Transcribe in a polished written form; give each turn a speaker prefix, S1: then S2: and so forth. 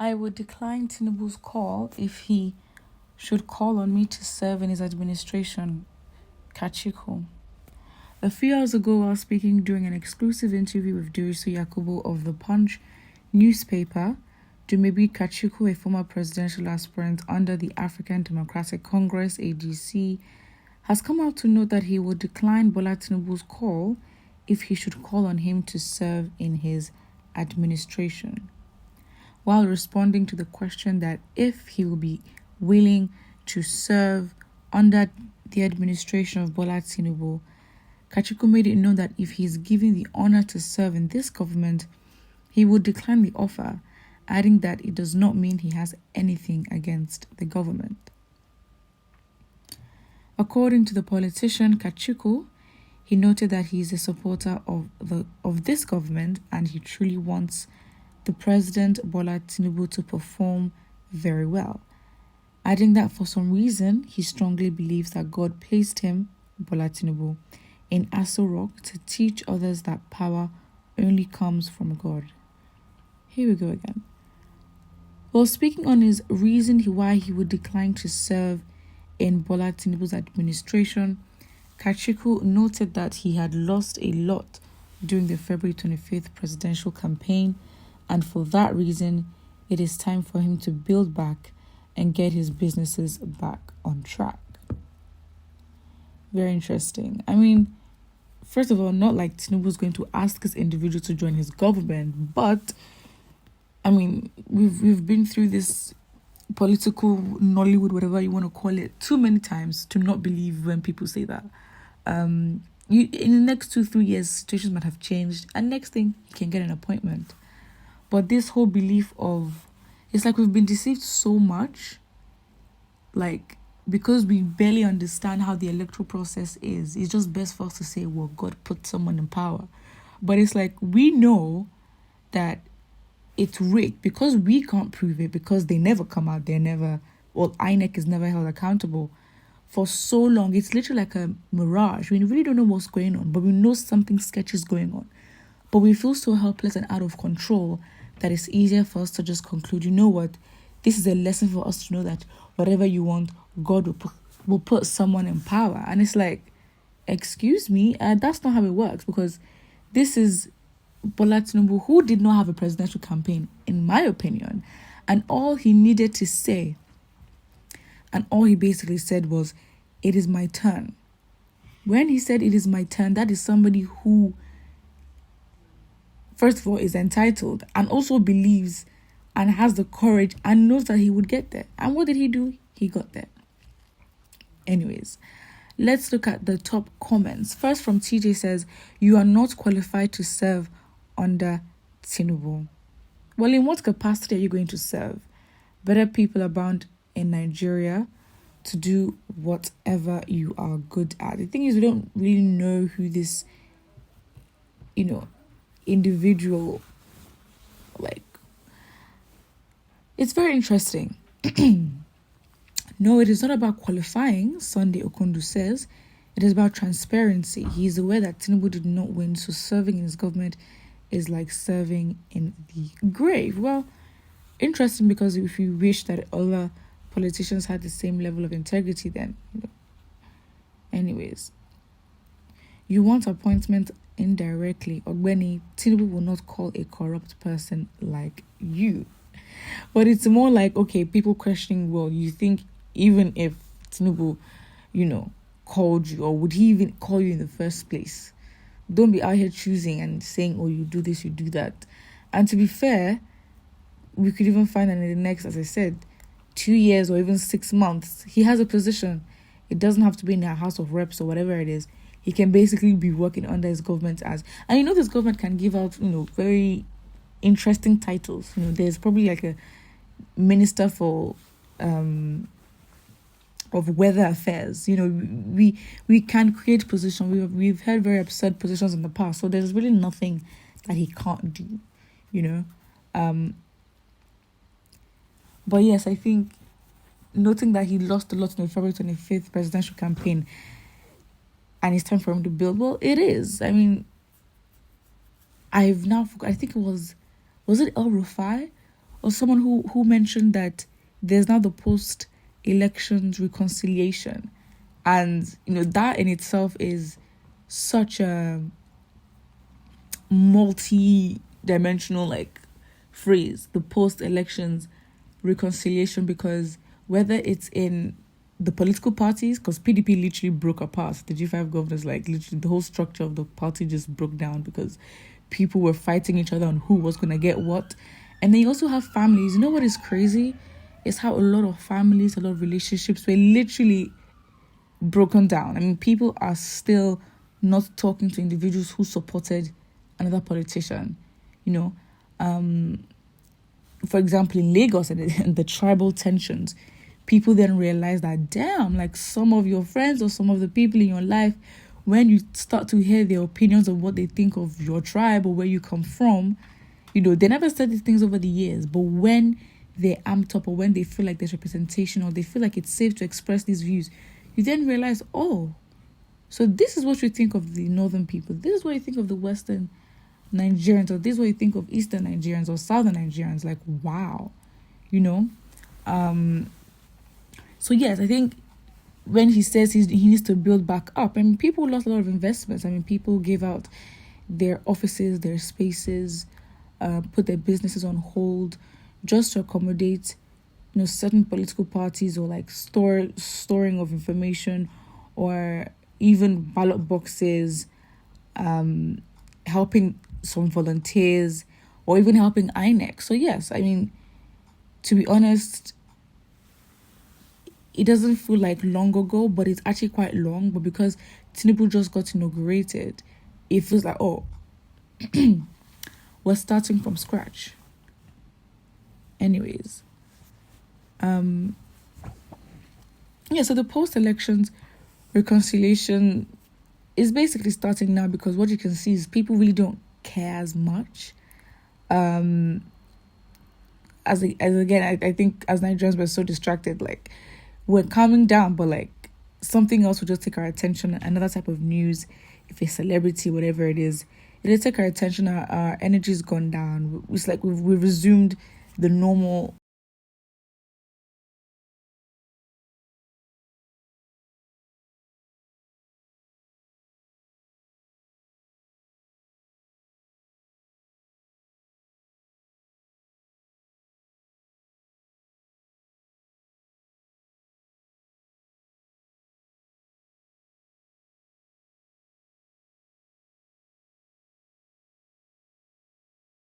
S1: I would decline Tinubu's call if he should call on me to serve in his administration. Kachukwu. A few hours ago, while speaking during an exclusive interview with Durisu Yakubu of the Punch newspaper, Dumebi Kachukwu, a former presidential aspirant under the African Democratic Congress (ADC), has come out to note that he would decline Bola Tinubu's call if he should call on him to serve in his administration. While responding to the question that if he will be willing to serve under the administration of Bola Tinubu, Kachukwu made it known that if he is given the honor to serve in this government, he would decline the offer, adding that it does not mean he has anything against the government. According to the politician Kachukwu, he noted that he is a supporter of this government and he truly wants the President Bola Tinubu to perform very well, adding that for some reason he strongly believes that God placed him, Bola Tinubu, in Aso Rock to teach others that power only comes from God. Here we go again. While speaking on his reason why he would decline to serve in Bola Tinubu's administration, Kachukwu noted that he had lost a lot during the February 25th presidential campaign, and for that reason, it is time for him to build back and get his businesses back on track. Very interesting. I mean, first of all, not like Tinubu's going to ask this individual to join his government, but I mean, we've been through this political Nollywood, whatever you want to call it, too many times to not believe when people say that. In the next 2-3 years, situations might have changed, and next thing, you can get an appointment. But this whole belief of, it's like we've been deceived so much, like, because we barely understand how the electoral process is. It's just best for us to say, well, God put someone in power. But it's like, we know that it's rigged because we can't prove it, because they never come out, INEC is never held accountable for so long. It's literally like a mirage. We really don't know what's going on, but we know something sketchy is going on. But we feel so helpless and out of control that it's easier for us to just conclude, you know what, this is a lesson for us to know that whatever you want, God will put someone in power. And it's like, excuse me, that's not how it works, because this is Bola Tinubu, who did not have a presidential campaign, in my opinion. And all he needed to say, and all he basically said was, it is my turn. When he said it is my turn, that is somebody who, first of all, is entitled and also believes and has the courage and knows that he would get there. And what did he do? He got there. Anyways, let's look at the top comments. First from TJ says, you are not qualified to serve under Tinubu. Well, in what capacity are you going to serve? Better people abound in Nigeria to do whatever you are good at. The thing is, we don't really know who this, individual, like, it's very interesting. No, it is not about qualifying, Sunday Okondu says. It is about transparency. He is aware that Tinubu did not win, so serving in his government is like serving in the grave. Well, interesting, because if you wish that other politicians had the same level of integrity, then, Anyways, you want appointment indirectly. Ogbeni, Tinubu will not call a corrupt person like you. But it's more like, okay, people questioning, well, you think even if Tinubu, called you, or would he even call you in the first place? Don't be out here choosing and saying, oh, you do this, you do that. And to be fair, we could even find that in the next, as I said, 2 years or even 6 months, he has a position. It doesn't have to be in a House of Reps or whatever it is. He can basically be working under his government as, and this government can give out, very interesting titles. There's probably like a minister for of weather affairs. We can create positions. We've had very absurd positions in the past, so there's really nothing that he can't do. But yes, I think noting that he lost a lot in the February 25th presidential campaign, and it's time for him to build. Well, it is. I mean, I've now forgot. I think it was it El Rufai or someone who mentioned that there's now the post-elections reconciliation, and that in itself is such a multi-dimensional like phrase, the post-elections reconciliation, because whether it's in the political parties, because PDP literally broke apart, the G5 governors, like literally the whole structure of the party just broke down because people were fighting each other on who was going to get what. And then you also have families. You know what is crazy? It's how a lot of families, a lot of relationships were literally broken down. I mean, people are still not talking to individuals who supported another politician. For example, in Lagos and the tribal tensions, people then realize that, damn, like some of your friends or some of the people in your life, when you start to hear their opinions of what they think of your tribe or where you come from, they never said these things over the years, but when they're amped up or when they feel like there's representation or they feel like it's safe to express these views, you then realize, oh, so this is what you think of the northern people. This is what you think of the western Nigerians, or this is what you think of eastern Nigerians or southern Nigerians. Like, wow, So yes, I think when he says he needs to build back up, I mean, people lost a lot of investments. I mean, people gave out their offices, their spaces, put their businesses on hold just to accommodate, certain political parties, or like storing of information, or even ballot boxes, helping some volunteers, or even helping INEC. So yes, I mean, to be honest, it doesn't feel like long ago, but it's actually quite long. But because Tinubu just got inaugurated, it feels like, oh, we're starting from scratch. Anyways, so the post-elections reconciliation is basically starting now, because what you can see is people really don't care as much. As again, I think as Nigerians we're so distracted, like we're calming down, but like something else will just take our attention, another type of news, if a celebrity, whatever it is, it'll take our attention, our energy's gone down. It's like we've resumed the normal